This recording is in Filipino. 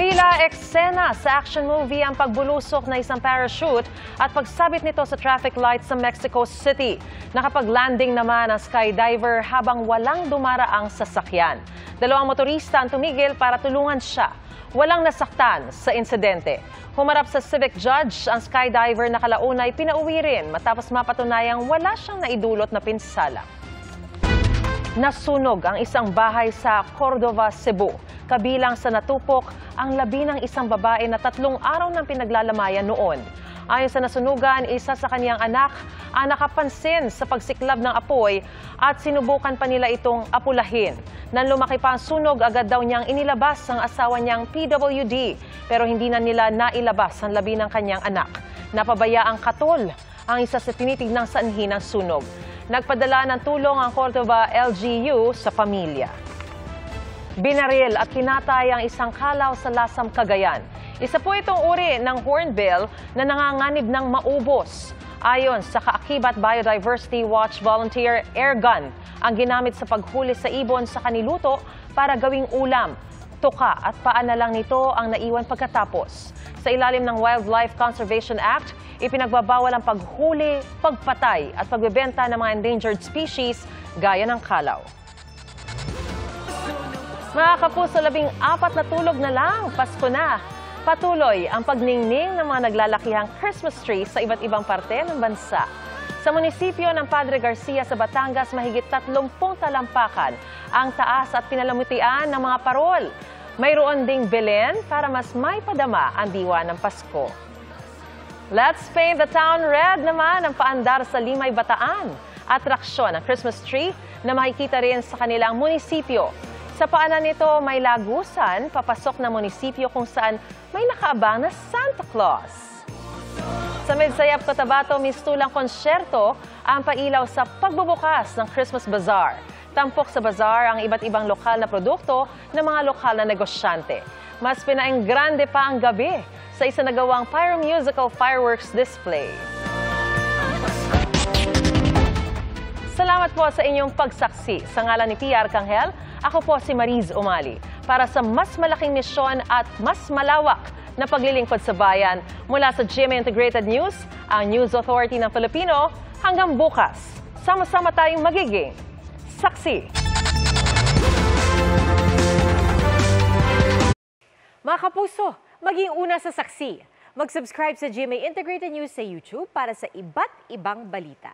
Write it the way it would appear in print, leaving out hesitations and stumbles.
Tila eksena sa action movie ang pagbulusok na isang parachute at pagsabit nito sa traffic light sa Mexico City. Nakapag-landing naman ang skydiver habang walang dumaraang sasakyan. Dalawang motorista ang tumigil para tulungan siya. Walang nasaktan sa insidente. Humarap sa civic judge ang skydiver na kalaunay pinauwi rin matapos mapatunayang wala siyang naidulot na pinsala. Nasunog ang isang bahay sa Cordova, Cebu. Kabilang sa natupok ang labi ng isang babae na 3 araw nang pinaglalamayan noon. Ayon sa nasunugan, isa sa kanyang anak ang nakapansin sa pagsiklab ng apoy at sinubukan pa nila itong apulahin. Nang lumaki pa ang sunog, agad daw niyang inilabas ang asawa niyang PWD pero hindi na nila nailabas ang labi ng kanyang anak. Napabaya ang katol ang isa sa tinitignang sanhi ng sunog. Nagpadala ng tulong ang Cordova LGU sa pamilya. Binaril at kinatay ang isang kalaw sa Lasam, Cagayan. Isa po itong uri ng hornbill na nanganganib ng maubos. Ayon sa Kaakibat Biodiversity Watch volunteer, airgun ang ginamit sa paghuli sa ibon sa kaniluto para gawing ulam. Tuka at paa na lang nito ang naiwan pagkatapos. Sa ilalim ng Wildlife Conservation Act, ipinagbabawal ang paghuli, pagpatay at pagbebenta ng mga endangered species gaya ng kalaw. Mga kapuso, 14 na tulog na lang, Pasko na. Patuloy ang pagningning ng mga naglalakihang Christmas tree sa iba't ibang parte ng bansa. Sa munisipyo ng Padre Garcia sa Batangas, mahigit 30 talampakan ang taas at pinalamutian ng mga parol. Mayroon ding Belen para mas may padama ang diwa ng Pasko. Let's paint the town red naman ang paandar sa Limay, Bataan. Atraksyon ang Christmas tree na makikita rin sa kanilang munisipyo. Sa paanan nito may lagusan papasok na munisipyo kung saan may nakaabang na Santa Claus. Sa Midsayap, Cotabato, mistulang konsyerto ang pailaw sa pagbubukas ng Christmas Bazaar. Tampok sa bazaar ang iba't ibang lokal na produkto ng mga lokal na negosyante. Mas pinaenggrande pa ang gabi sa isa na gawang pyromusical fireworks display. Salamat po sa inyong pagsaksi. Sa ngalan ni Pia Arcangel, ako po si Mariz Umali. Para sa mas malaking misyon at mas malawak na paglilingkod sa bayan, mula sa GMA Integrated News, ang News Authority ng Filipino, hanggang bukas, sama-sama tayong magiging saksi. Mga kapuso, maging una sa saksi. Mag-subscribe sa GMA Integrated News sa YouTube para sa iba't ibang balita.